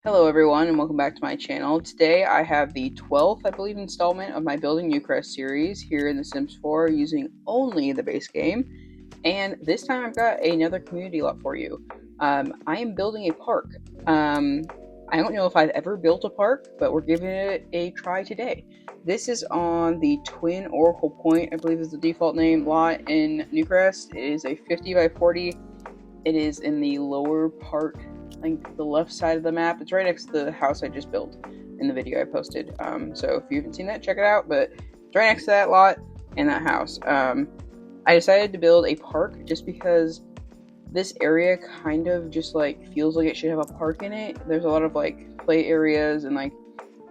Hello everyone and welcome back to my channel. Today I have the 12th, I believe, installment of my Building Newcrest series here in The Sims 4 using only the base game. And this time I've got another community lot for you. I am building a park. I don't know if I've ever built a park, but we're giving it a try today. This is on the Twin Oracle Point, I believe is the default name, lot in Newcrest. It is a 50 by 40. It is in the lower part, like the left side of the map. It's right next to the house I just built in the video I posted. So if you haven't seen that, check it out. But it's right next to that lot and that house. I decided to build a park just because this area kind of just like feels like it should have a park in it. There's a lot of like play areas and like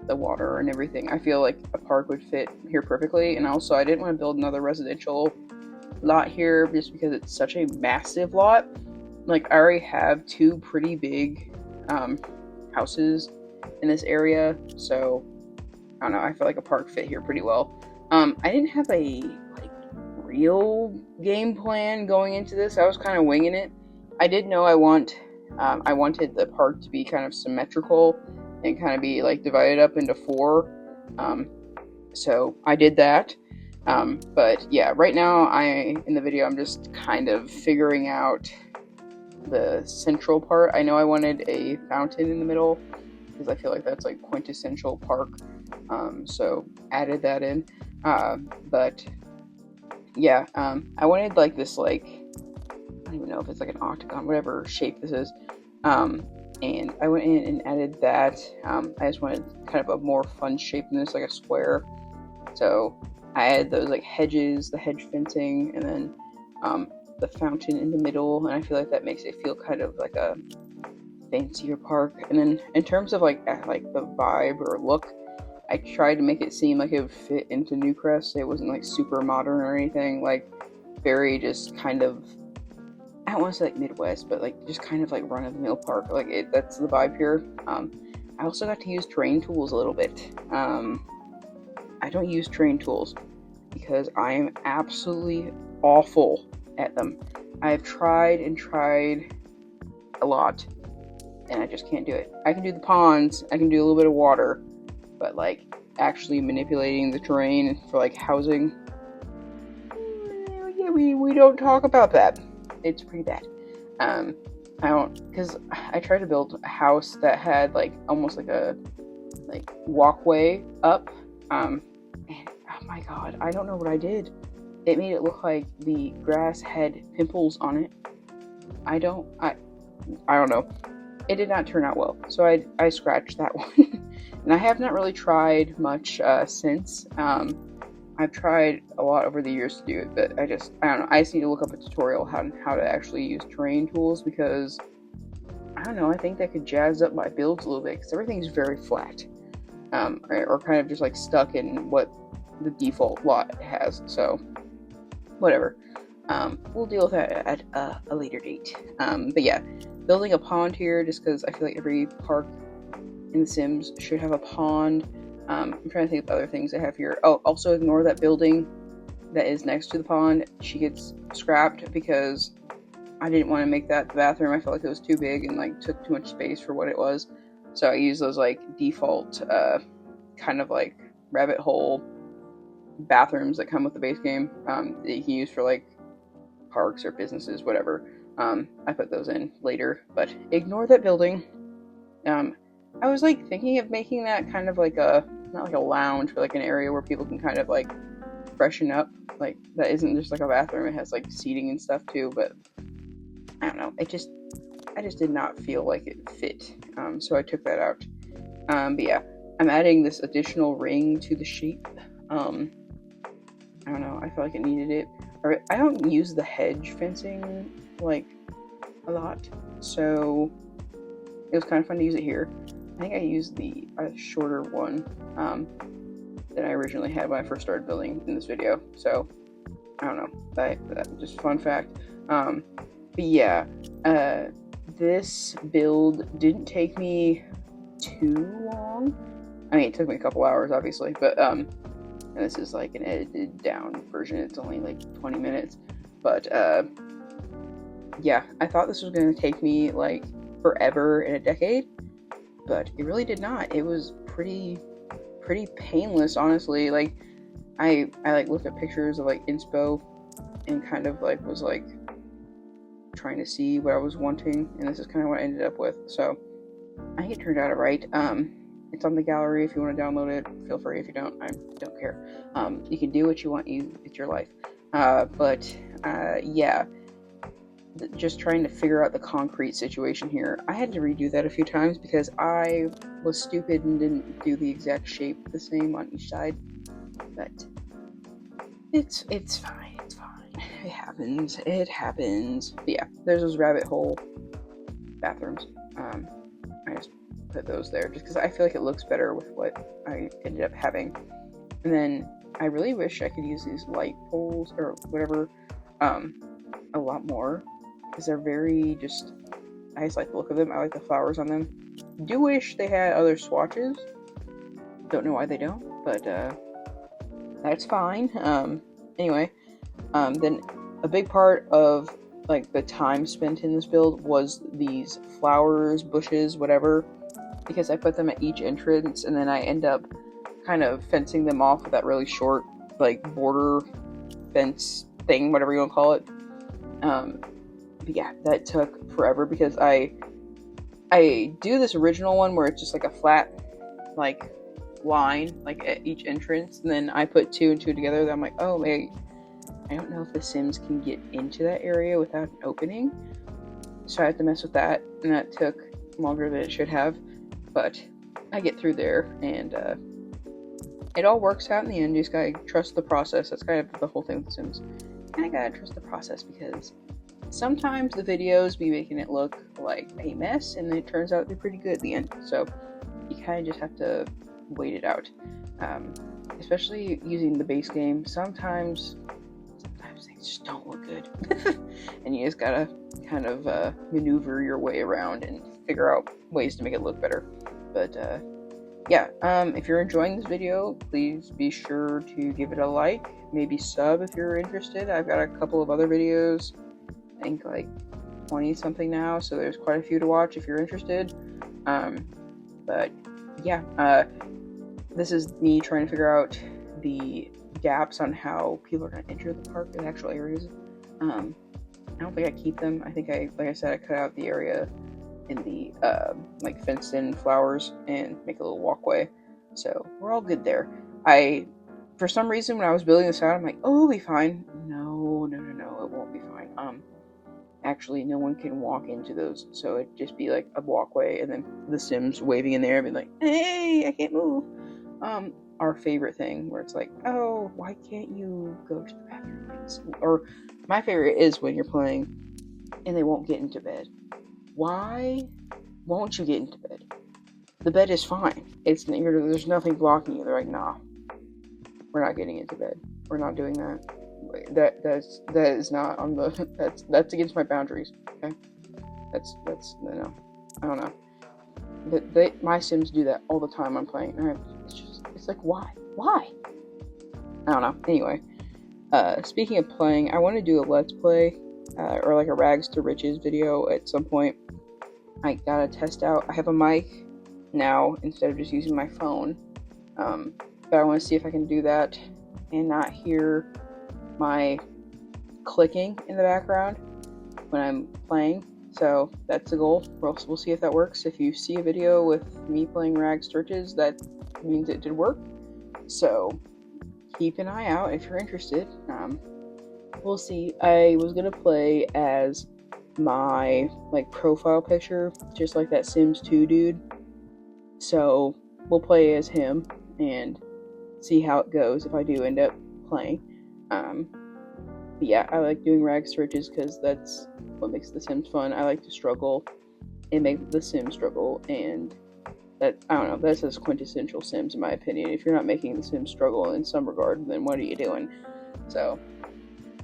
the water and everything. I feel like a park would fit here perfectly. And also I didn't want to build another residential lot here just because it's such a massive lot. Like, I already have two pretty big houses in this area, so I don't know, I feel like a park fit here pretty well. I didn't have a real game plan going into this. I was kind of winging it. I did know I wanted the park to be kind of symmetrical and kind of be like divided up into four. So I did that. But yeah, right now in the video I'm just kind of figuring out the central part. I know I wanted a fountain in the middle because I feel like that's like quintessential park, so added that in. But yeah, I wanted like this, like, I don't even know if it's like an octagon, whatever shape this is, and I went in and added that. I just wanted kind of a more fun shape than this, like a square, so I added those like hedges, the hedge fencing, and then the fountain in the middle, and I feel like that makes it feel kind of like a fancier park. And then in terms of like the vibe or look, I tried to make it seem like it would fit into Newcrest. It wasn't like super modern or anything, like very just kind of, I don't want to say like Midwest, but like just kind of like run-of-the-mill park. Like that's the vibe here. I also got to use terrain tools a little bit. I don't use terrain tools because I am absolutely awful at them. I've tried and tried a lot, and I just can't do it. I can do the ponds, I can do a little bit of water, but like actually manipulating the terrain for like housing, yeah, we don't talk about that. It's pretty bad. I don't, because I tried to build a house that had like almost like a walkway up, and oh my god, I don't know what I did. It made it look like the grass had pimples on it. I don't know. It did not turn out well, so I scratched that one. And I have not really tried much since. I've tried a lot over the years to do it, but I don't know. I just need to look up a tutorial on how to actually use terrain tools, because I don't know. I think that could jazz up my builds a little bit, because everything's very flat, or kind of just like stuck in what the default lot has. So whatever. We'll deal with that at a later date. But yeah, building a pond here just because I feel like every park in The Sims should have a pond. I'm trying to think of other things I have here. Oh, also ignore that building that is next to the pond. She gets scrapped because I didn't want to make that the bathroom. I felt like it was too big and like took too much space for what it was. So I use those like default kind of like rabbit hole bathrooms that come with the base game, that you can use for like parks or businesses, whatever. I put those in later, but ignore that building. I was like thinking of making that kind of like not like a lounge, but like an area where people can kind of like freshen up. Like that isn't just like a bathroom, it has like seating and stuff too, but I don't know, I just did not feel like it fit, so I took that out. But yeah, I'm adding this additional ring to the shape. I don't know, I feel like it needed it. I don't use the hedge fencing like a lot, so it was kind of fun to use it here. I think I used the shorter one than I originally had when I first started building in this video, so I don't know, that just fun fact. But yeah, this build didn't take me too long. I mean, it took me a couple hours, obviously, but and this is like an edited down version. It's only like 20 minutes, but yeah, I thought this was going to take me like forever in a decade, but it really did not. It was pretty painless, honestly. Like, I like looked at pictures of like inspo and kind of like was like trying to see what I was wanting, and this is kind of what I ended up with. So I think it turned out alright. It's on the gallery. If you want to download it, feel free. If you don't, I don't care. You can do what you want. It's your life. Yeah. Just trying to figure out the concrete situation here. I had to redo that a few times because I was stupid and didn't do the exact shape the same on each side. But it's fine. It's fine. It happens. It happens. But yeah, there's those rabbit hole bathrooms. I just put those there just because I feel like it looks better with what I ended up having. And then I really wish I could use these light poles or whatever a lot more, because they're very just, I just like the look of them. I like the flowers on them. Do wish they had other swatches. Don't know why they don't, but that's fine. Anyway, then a big part of like the time spent in this build was these flowers, bushes, whatever, because I put them at each entrance, and then I end up kind of fencing them off with that really short like border fence thing, whatever you want to call it. But yeah, that took forever because I do this original one where it's just like a flat like line like at each entrance, and then I put 2 and 2 together. Then I'm like, oh wait, I don't know if the Sims can get into that area without an opening, so I have to mess with that, and that took longer than it should have, but I get through there, and it all works out in the end. You just gotta trust the process. That's kind of the whole thing with The Sims. And I gotta trust the process because sometimes the videos be making it look like a mess, and it turns out to be pretty good at the end. So you kind of just have to wait it out. Especially using the base game, sometimes things just don't look good. And you just gotta kind of maneuver your way around and figure out ways to make it look better. But yeah, if you're enjoying this video, please be sure to give it a like, maybe sub if you're interested. I've got a couple of other videos, I think like 20 something now, so there's quite a few to watch if you're interested. But yeah, this is me trying to figure out the gaps on how people are going to enter the park, the actual areas. I don't think I keep them. I think like I said, I cut out the area in the like fenced in flowers and make a little walkway, so we're all good there. For some reason when I was building this out, I'm like, oh, it'll be fine. No, it won't be fine. Actually no one can walk into those, so it'd just be like a walkway and then the Sims waving in there and being like, hey, I can't move. Our favorite thing where it's like, oh, why can't you go to the bathroom? Or my favorite is when you're playing and they won't get into bed. Why won't you get into bed? The bed is fine. There's nothing blocking you. They're like, nah, we're not getting into bed. We're not doing that. That is not on the. That's against my boundaries. Okay, that's no. I don't know. My Sims do that all the time. I'm playing. And it's like, why? I don't know. Anyway, speaking of playing, I want to do a let's play. Or like a rags to riches video at some point. I gotta test out. I have a mic now instead of just using my phone, but I want to see if I can do that and not hear my clicking in the background when I'm playing. So that's the goal. We'll see if that works. If you see a video with me playing rags to riches, that means it did work. So keep an eye out if you're interested. We'll see. I was gonna play as my like profile picture, just like that Sims 2 dude. So we'll play as him and see how it goes if I do end up playing. But yeah, I like doing rags to riches because that's what makes The Sims fun. I like to struggle and make The Sims struggle, and that, I don't know, that's just quintessential Sims in my opinion. If you're not making The Sims struggle in some regard, then what are you doing? So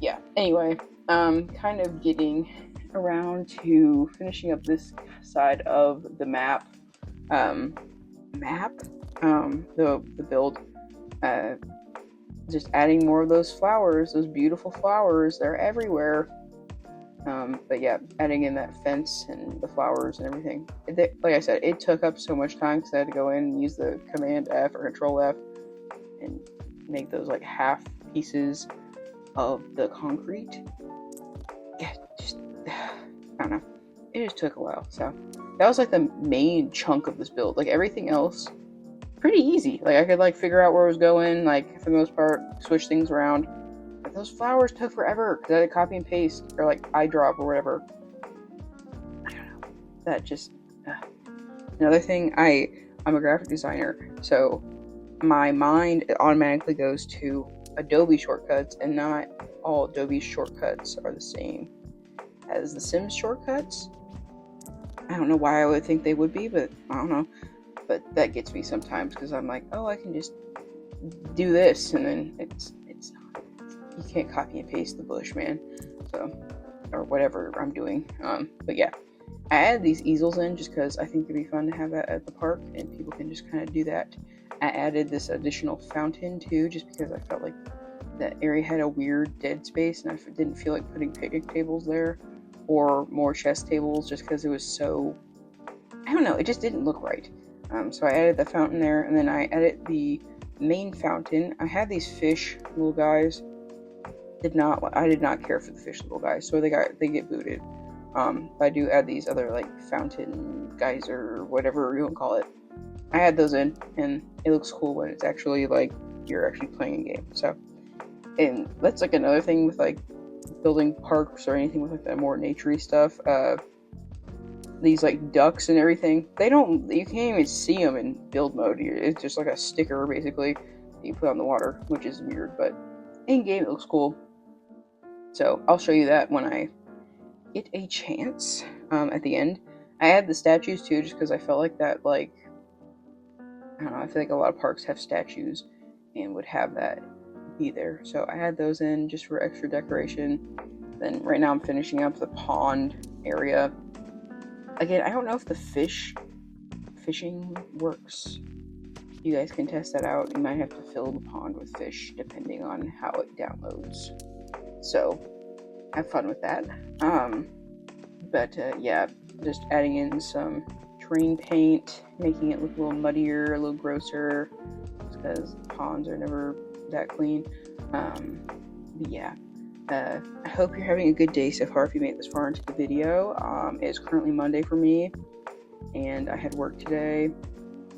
yeah, anyway, kind of getting around to finishing up this side of the map. The build. Just adding more of those flowers, those beautiful flowers. They're everywhere. But yeah, adding in that fence and the flowers and everything. Like I said, it took up so much time because I had to go in and use the Command F or Control F and make those like half pieces of the concrete. Yeah, just I don't know. It just took a while. So that was like the main chunk of this build. Like everything else, pretty easy. Like I could like figure out where I was going. Like for the most part, switch things around. But those flowers took forever because I had to copy and paste or like eyedrop or whatever. I don't know. That just another thing. I'm a graphic designer, so my mind automatically goes to Adobe shortcuts, and not all Adobe shortcuts are the same as the Sims shortcuts. I don't know why I would think they would be, but I don't know. But that gets me sometimes because I'm like, oh, I can just do this, and then it's not. You can't copy and paste the bush, man. So, or whatever I'm doing. But yeah, I added these easels in just because I think it'd be fun to have that at the park, and people can just kind of do that. I added this additional fountain too, just because I felt like that area had a weird dead space, and I didn't feel like putting picnic tables there or more chess tables, just because it was so, I don't know, it just didn't look right. So I added the fountain there, and then I added the main fountain. I had these fish little guys. I did not care for the fish little guys, so they get booted. But I do add these other like fountain geyser, whatever you want to call it. I add those in, and it looks cool when it's actually like you're actually playing a game. So, and that's like another thing with like building parks or anything with like that more naturey stuff. These like ducks and everything, you can't even see them in build mode. It's just like a sticker basically that you put on the water, which is weird, but in game it looks cool. So I'll show you that when I get a chance. At the end, I add the statues too, just because I felt like that, like, I don't know, I feel like a lot of parks have statues and would have that be there. So I had those in just for extra decoration. Then right now I'm finishing up the pond area. Again, I don't know if the fishing works. You guys can test that out. You might have to fill the pond with fish depending on how it downloads. So have fun with that. Yeah, just adding in some terrain paint, making it look a little muddier, a little grosser, because ponds are never that clean. Yeah. I hope you're having a good day so far if you made it this far into the video. It's currently Monday for me, and I had work today.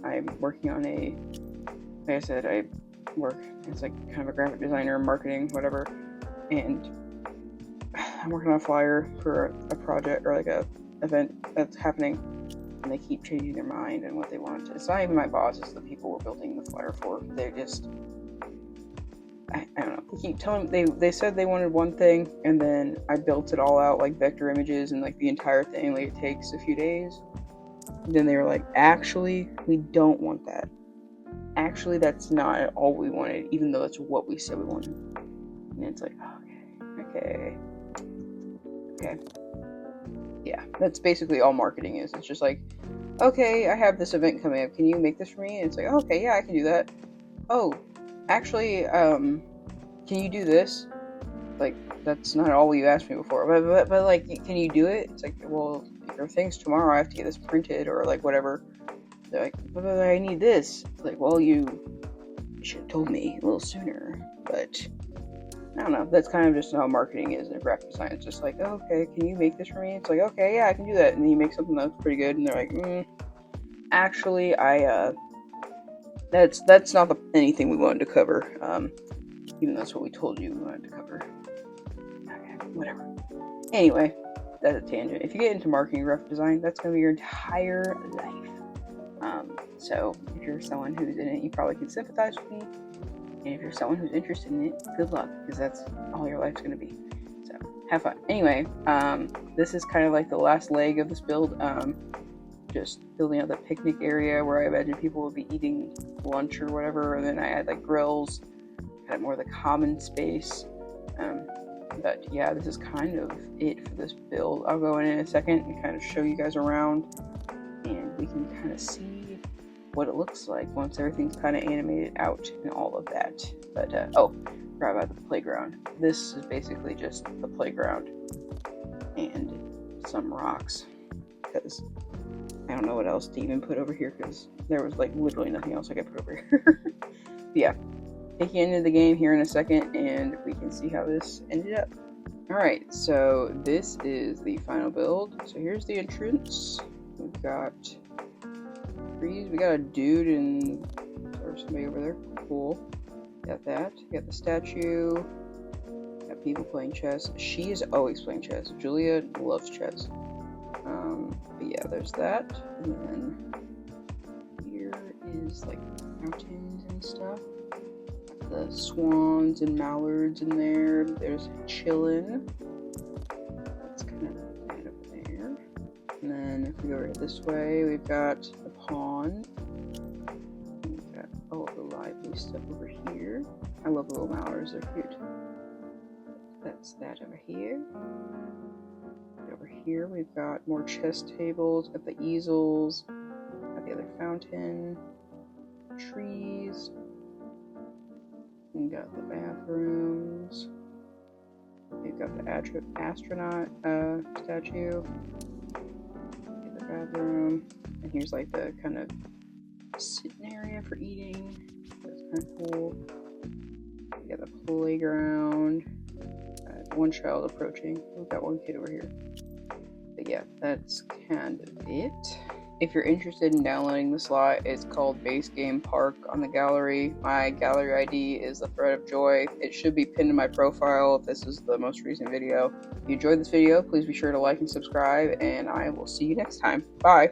I'm working on like I said, I work as like kind of a graphic designer, marketing, whatever, and I'm working on a flyer for a project or like a event that's happening, and they keep changing their mind and what they want. It's not even my boss, it's the people we're building the flyer for. They're just, I don't know. They keep telling they said they wanted one thing, and then I built it all out like vector images and like the entire thing. Like it takes a few days. And then they were like, actually, we don't want that. Actually, that's not all we wanted, even though that's what we said we wanted. And it's like, okay. Yeah, that's basically all marketing is. It's just like, okay, I have this event coming up. Can you make this for me? And it's like, okay, yeah, I can do that. Oh, actually, can you do this? Like, that's not all you asked me before. But like, can you do it? It's like, well, your thing's tomorrow. I have to get this printed or like whatever. They're like, but I need this. It's like, well, you should have told me a little sooner. But I don't know. That's kind of just how marketing is in graphic design. It's just like, oh, okay, can you make this for me? It's like, okay, yeah, I can do that. And then you make something that's pretty good, and they're like, actually, that's not anything we wanted to cover. Even though that's what we told you we wanted to cover. Okay, whatever. Anyway, that's a tangent. If you get into marketing graphic design, that's going to be your entire life. So if you're someone who's in it, you probably can sympathize with me. And if you're someone who's interested in it, good luck, because that's all your life's going to be. So have fun. Anyway, this is kind of like the last leg of this build. Just building out the picnic area where I imagine people will be eating lunch or whatever. And then I had like grills, kind of more of the common space. But yeah, this is kind of it for this build. I'll go in a second and kind of show you guys around, and we can kind of see what it looks like once everything's kind of animated out and all of that. But forgot about the playground. This is basically just the playground. and some rocks, because I don't know what else to even put over here, because there was like literally nothing else I could put over here. Yeah, take you into the game here in a second, and we can see how this ended up. Alright, so this is the final build. So here's the entrance. We've got trees. We got a dude and or somebody over there. Cool. Got that. Got the statue. Got people playing chess. She is always playing chess. Julia loves chess. But yeah, there's that. And then here is like mountains and stuff. The swans and mallards in there. There's chillin'. That's kind of right over there. And then if we go right this way, we've got the pond. We've got all of the lively stuff over here. I love the little mallards, they're cute. That's that over here. Over here we've got more chess tables, got the easels, got the other fountain, trees. We got the bathrooms. We've got the astronaut statue. Get the bathroom. And here's like the kind of sitting area for eating. That's kind of cool. We got the playground. One child approaching. We've got one kid over here. But yeah, that's kind of it. If you're interested in downloading the slot, it's called Base Game Park on the gallery. My gallery ID is The Threat of Joy. It should be pinned to my profile if this is the most recent video. If you enjoyed this video, please be sure to like and subscribe, and I will see you next time. Bye!